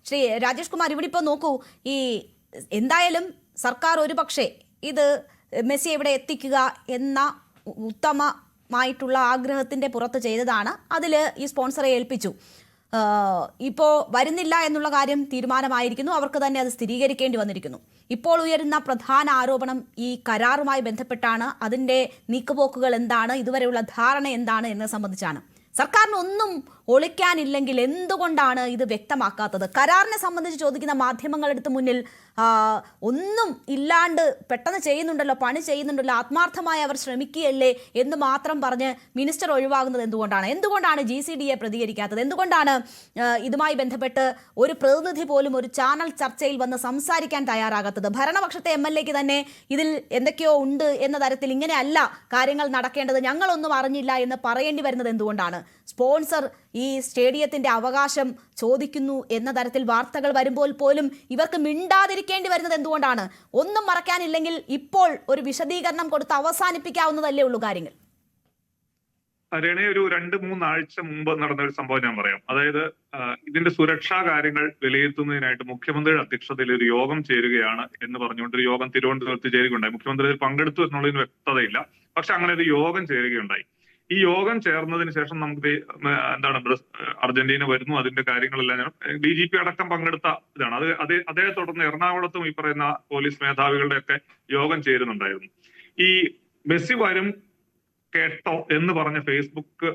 ശ്രീ രാജേഷ് കുമാർ, ഇവിടെ ഇപ്പോൾ നോക്കൂ, ഈ എന്തായാലും സർക്കാർ ഒരു പക്ഷേ ഇത് മെസ്സി എവിടെ എത്തിക്കുക എന്ന ഉത്തമമായിട്ടുള്ള ആഗ്രഹത്തിന്റെ പുറത്ത് ചെയ്തതാണ്. അതിൽ ഈ സ്പോൺസറെ ഏൽപ്പിച്ചു. ഇപ്പോൾ വരുന്നില്ല എന്നുള്ള കാര്യം തീരുമാനമായിരിക്കുന്നു. അവർക്ക് തന്നെ അത് സ്ഥിരീകരിക്കേണ്ടി വന്നിരിക്കുന്നു. ഇപ്പോൾ ഉയരുന്ന പ്രധാന ആരോപണം ഈ കരാറുമായി ബന്ധപ്പെട്ടാണ്. അതിൻ്റെ നീക്കുപോക്കുകൾ എന്താണ്, ഇതുവരെയുള്ള ധാരണ എന്താണ് എന്നത് സംബന്ധിച്ചാണ്. സർക്കാരിന് ഒന്നും ഒളിക്കാനില്ലെങ്കിൽ എന്തുകൊണ്ടാണ് ഇത് വ്യക്തമാക്കാത്തത്? കരാറിനെ സംബന്ധിച്ച് ചോദിക്കുന്ന മാധ്യമങ്ങളെടുത്ത് മുന്നിൽ ഒന്നും ഇല്ലാണ്ട് പെട്ടെന്ന് ചെയ്യുന്നുണ്ടല്ലോ, പണി ചെയ്യുന്നുണ്ടല്ലോ, ആത്മാർത്ഥമായി അവർ ശ്രമിക്കുകയല്ലേ എന്ന് മാത്രം പറഞ്ഞ് മിനിസ്റ്റർ ഒഴിവാകുന്നത് എന്തുകൊണ്ടാണ് GCDA പ്രതികരിക്കാത്തത്? എന്തുകൊണ്ടാണ് ഇതുമായി ബന്ധപ്പെട്ട് ഒരു പ്രതിനിധി പോലും ഒരു ചാനൽ ചർച്ചയിൽ വന്ന് സംസാരിക്കാൻ തയ്യാറാകാത്തത്? ഭരണപക്ഷത്തെ MLA-ക്ക് തന്നെ ഇതിൽ എന്തൊക്കെയോ ഉണ്ട് എന്ന തരത്തിൽ ഇങ്ങനെയല്ല കാര്യങ്ങൾ നടക്കേണ്ടത്, ഞങ്ങളൊന്നും അറിഞ്ഞില്ല എന്ന് പറയേണ്ടി വരുന്നത് എന്തുകൊണ്ടാണ്? സ്പോൺസർ ഈ സ്റ്റേഡിയത്തിന്റെ അവകാശം ചോദിക്കുന്നു എന്ന തരത്തിൽ വാർത്തകൾ വരുമ്പോൾ പോലും ഇവർക്ക് മിണ്ടാതിരിക്കേണ്ടി വരുന്നത് എന്തുകൊണ്ടാണ്? ഒന്നും മറക്കാനില്ലെങ്കിൽ ഇപ്പോൾ ഒരു വിശദീകരണം കൊടുത്ത് അവസാനിപ്പിക്കാവുന്നതല്ലേ ഉള്ളൂ കാര്യങ്ങൾ. ഹരിയാണ ഒരു 2-3 ആഴ്ച മുമ്പ് നടന്ന ഒരു സംഭവം ഞാൻ പറയാം. അതായത് ഇതിന്റെ സുരക്ഷാ കാര്യങ്ങൾ വിലയിരുത്തുന്നതിനായിട്ട് മുഖ്യമന്ത്രിയുടെ അധ്യക്ഷതയിൽ ഒരു യോഗം ചേരുകയാണ് എന്ന് പറഞ്ഞുകൊണ്ട് ഒരു യോഗം തിരുവനന്തപുരത്ത് ചേരുകയുണ്ടായി. മുഖ്യമന്ത്രി അതിൽ പങ്കെടുത്തു എന്നുള്ളതിന് വ്യക്തതയില്ല. പക്ഷെ അങ്ങനെ ഒരു യോഗം ചേരുകയുണ്ടായി. ഈ യോഗം ചേർന്നതിന് ശേഷം നമുക്ക് അർജന്റീന വരുന്നു, അതിന്റെ കാര്യങ്ങളെല്ലാം DGP അടക്കം പങ്കെടുത്ത ഇതാണ്. അതേ തുടർന്ന് എറണാകുളത്തും ഈ പറയുന്ന പോലീസ് മേധാവികളുടെ ഒക്കെ യോഗം ചേരുന്നുണ്ടായിരുന്നു. ഈ മെസ്സി വരും കേട്ടോ എന്ന് പറഞ്ഞ ഫേസ്ബുക്ക്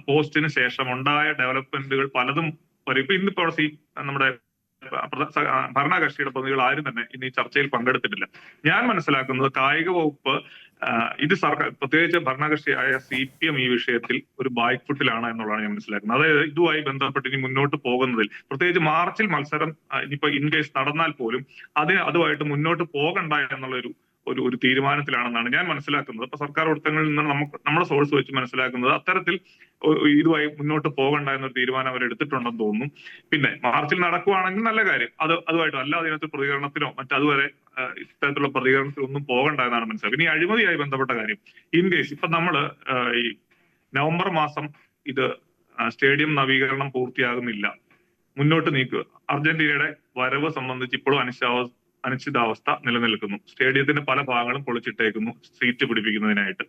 പോസ്റ്റിന് ശേഷം ഉണ്ടായ ഡെവലപ്മെന്റുകൾ പലതും വരും. ഇപ്പൊ ഇന്നിപ്പോ നമ്മുടെ ഭരണകക്ഷിയുടെ പ്രതിനിധികൾ ആരും തന്നെ ഇന്ന് ഈ ചർച്ചയിൽ പങ്കെടുത്തിട്ടില്ല. ഞാൻ മനസ്സിലാക്കുന്നത് കായിക വകുപ്പ് ഇത് സർക്കാർ, പ്രത്യേകിച്ച് ഭരണകക്ഷിയായ CPM ഈ വിഷയത്തിൽ ഒരു ബാക്ക് ഫുട്ടിലാണ് എന്നുള്ളതാണ് ഞാൻ മനസ്സിലാക്കുന്നത്. അതായത് ഇതുമായി ബന്ധപ്പെട്ട് ഇനി മുന്നോട്ട് പോകുന്നതിൽ, പ്രത്യേകിച്ച് മാർച്ചിൽ മത്സരം ഇനിയിപ്പോ ഇൻ കേസ് നടന്നാൽ പോലും അതുമായിട്ട് മുന്നോട്ട് പോകണ്ട എന്നുള്ള ഒരു തീരുമാനത്തിലാണെന്നാണ് ഞാൻ മനസ്സിലാക്കുന്നത്. അപ്പൊ സർക്കാർ വൃത്തങ്ങളിൽ നിന്ന് നമ്മുടെ സോഴ്സ് വെച്ച് മനസ്സിലാക്കുന്നത് അത്തരത്തിൽ ഇതുമായി മുന്നോട്ട് പോകണ്ട എന്നൊരു തീരുമാനം അവർ എടുത്തിട്ടുണ്ടെന്ന് തോന്നുന്നു. പിന്നെ മാർച്ചിൽ നടക്കുവാണെങ്കിൽ നല്ല കാര്യം, അതുമായിട്ട് അല്ലാതെ ഇതിനകത്ത് പ്രതികരണത്തിനോ മറ്റതുവരെ ഇത്തരത്തിലുള്ള പ്രതികരണത്തിലൊന്നും പോകണ്ട എന്നാണ് മനസ്സിലാക്കുന്നത്. ഇനി അഴിമതിയായി ബന്ധപ്പെട്ട കാര്യം, ഇൻ കേസ് ഇപ്പൊ നമ്മള് ഈ നവംബർ മാസം ഇത് സ്റ്റേഡിയം നവീകരണം പൂർത്തിയാകുന്നില്ല, മുന്നോട്ട് നീക്കുക, അർജന്റീനയുടെ വരവ് സംബന്ധിച്ച് ഇപ്പോഴും അനിശ്ചിതാവസ്ഥ നിലനിൽക്കുന്നു. സ്റ്റേഡിയത്തിന്റെ പല ഭാഗങ്ങളും പൊളിച്ചിട്ടേക്കുന്നു സീറ്റ് പിടിപ്പിക്കുന്നതിനായിട്ട്.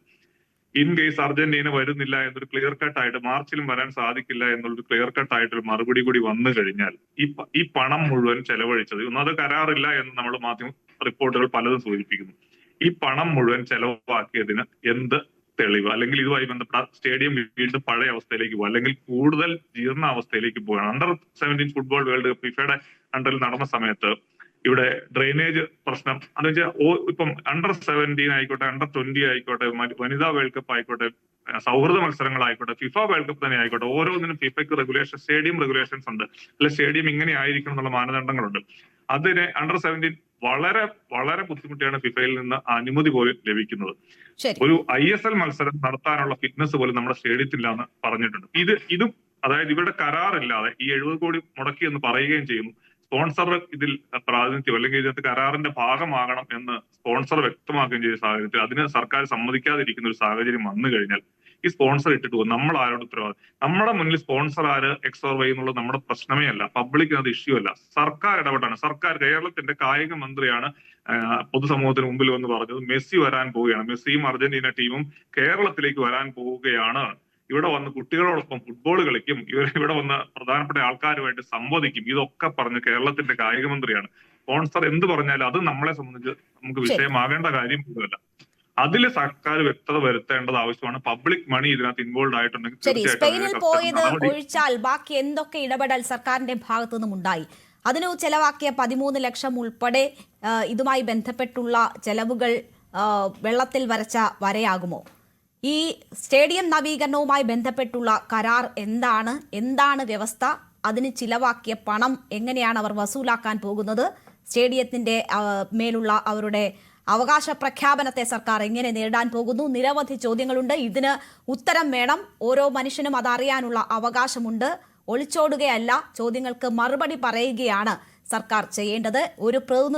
ഇൻ കേസ് അർജന്റീന വരുന്നില്ല എന്നൊരു ക്ലിയർ കട്ട് ആയിട്ട്, മാർച്ചിലും വരാൻ സാധിക്കില്ല എന്നുള്ളൊരു ക്ലിയർ കട്ട് ആയിട്ടൊരു മറുപടി കൂടി വന്നു കഴിഞ്ഞാൽ ഈ പണം മുഴുവൻ ചെലവഴിച്ചത്, അത് കരാറില്ല എന്ന് നമ്മൾ മാധ്യമ റിപ്പോർട്ടുകൾ പലതും സൂചിപ്പിക്കുന്നു. ഈ പണം മുഴുവൻ ചെലവാക്കിയതിന് എന്ത് തെളിവ്? അല്ലെങ്കിൽ ഇതുമായി ബന്ധപ്പെട്ട സ്റ്റേഡിയം വീണ്ടും പഴയ അവസ്ഥയിലേക്ക് പോകുക, അല്ലെങ്കിൽ കൂടുതൽ ജീർണ അവസ്ഥയിലേക്ക് പോവുകയാണ്. അണ്ടർ-17 ഫുട്ബോൾ വേൾഡ് കപ്പ് ഫിഫയുടെ അണ്ടറിൽ നടന്ന സമയത്ത് ഇവിടെ ഡ്രെയിനേജ് പ്രശ്നം എന്ന് വെച്ചാൽ ഇപ്പം അണ്ടർ-17 ആയിക്കോട്ടെ, അണ്ടർ-20 ആയിക്കോട്ടെ, വനിതാ വേൾഡ് കപ്പ് ആയിക്കോട്ടെ, സൗഹൃദ മത്സരങ്ങളായിക്കോട്ടെ, ഫിഫ വേൾഡ് കപ്പ് തന്നെ ആയിക്കോട്ടെ, ഓരോന്നിനും ഫിഫയ്ക്ക് റെഗുലേഷൻ, സ്റ്റേഡിയം റെഗുലേഷൻസ് ഉണ്ട്. അല്ലെ സ്റ്റേഡിയം ഇങ്ങനെ ആയിരിക്കണം എന്നുള്ള മാനദണ്ഡങ്ങളുണ്ട്. അതിന് അണ്ടർ-17 വളരെ വളരെ ബുദ്ധിമുട്ടിയാണ് ഫിഫയിൽ നിന്ന് അനുമതി പോലും ലഭിക്കുന്നത്. ഒരു ISL മത്സരം നടത്താനുള്ള ഫിറ്റ്നസ് പോലും നമ്മുടെ സ്റ്റേഡിയത്തിലാന്ന് പറഞ്ഞിട്ടുണ്ട്. ഇതും അതായത് ഇവരുടെ കരാറില്ലാതെ ഈ 70 കോടി മുടക്കി എന്ന് പറയുകയും ചെയ്യുന്നു. സ്പോൺസർ ഇതിൽ പ്രാതിനിധ്യം അല്ലെങ്കിൽ ഇതിനകത്ത് കരാറിന്റെ ഭാഗമാകണം എന്ന് സ്പോൺസർ വ്യക്തമാക്കുകയും ചെയ്ത സാഹചര്യത്തിൽ അതിന് സർക്കാർ സമ്മതിക്കാതിരിക്കുന്ന ഒരു സാഹചര്യം വന്നു കഴിഞ്ഞാൽ ഈ സ്പോൺസർ ഇട്ടിട്ട് പോകും. നമ്മൾ ആരോട് ഉത്തരവാദിത്വം? നമ്മുടെ മുന്നിൽ സ്പോൺസർ ആര് X or Y എന്നുള്ളത് നമ്മുടെ പ്രശ്നമേ അല്ല, പബ്ലിക്കിന് അത് ഇഷ്യൂ അല്ല. സർക്കാർ ഇടപെട്ടാണ്. കേരളത്തിന്റെ കായിക മന്ത്രിയാണ് പൊതുസമൂഹത്തിന് മുമ്പിൽ വന്ന് പറഞ്ഞത് മെസ്സി വരാൻ പോവുകയാണ്, മെസ്സിയും അർജന്റീന ടീമും കേരളത്തിലേക്ക് വരാൻ പോവുകയാണ്, ഇവിടെ വന്ന് കുട്ടികളോടൊപ്പം ഫുട്ബോൾ കളിക്കും, ഇവിടെ വന്ന് പ്രധാനപ്പെട്ട ആൾക്കാരുമായിട്ട് സംവദിക്കും, ഇതൊക്കെ പറഞ്ഞ് കേരളത്തിന്റെ കായിക മന്ത്രിയാണ്. സ്പോൺസർ എന്ത് പറഞ്ഞാലും അത് നമ്മളെ സംബന്ധിച്ച് നമുക്ക് വിഷയമാകേണ്ട കാര്യം പോലുമല്ല. അതിൽ സർക്കാർ വ്യക്തത വരുത്തേണ്ടത് ആവശ്യമാണ്. പബ്ലിക് മണി ഇതിനകത്ത് ഇൻവോൾവ് ആയിട്ടുണ്ടെങ്കിൽ സ്പെയിനിൽ പോയത് ഒഴിച്ചാൽ ബാക്കി എന്തൊക്കെ ഇടപെടൽ സർക്കാരിന്റെ ഭാഗത്തു നിന്നും ഉണ്ടായി? അതിന് ചെലവാക്കിയ 13 ലക്ഷം ഉൾപ്പെടെ ഇതുമായി ബന്ധപ്പെട്ടുള്ള ചെലവുകൾ വെള്ളത്തിൽ വരച്ച വരയാകുമോ? ഈ സ്റ്റേഡിയം നവീകരണവുമായി ബന്ധപ്പെട്ടുള്ള കരാർ എന്താണ് വ്യവസ്ഥ? അതിന് ചിലവാക്കിയ പണം എങ്ങനെയാണ് അവർ വസൂലാക്കാൻ പോകുന്നത്? സ്റ്റേഡിയത്തിന്റെ മേലുള്ള അവരുടെ അവകാശ പ്രഖ്യാപനത്തെ സർക്കാർ എങ്ങനെ നേരിടാൻ പോകുന്നു? നിരവധി ചോദ്യങ്ങളുണ്ട്. ഇതിന് ഉത്തരം വേണം. ഓരോ മനുഷ്യനും അതറിയാനുള്ള അവകാശമുണ്ട്. ഒളിച്ചോടുകയല്ല, ചോദ്യങ്ങൾക്ക് മറുപടി പറയുകയാണ് സർക്കാർ ചെയ്യേണ്ടത്. ഒരു പ്രതിനിധി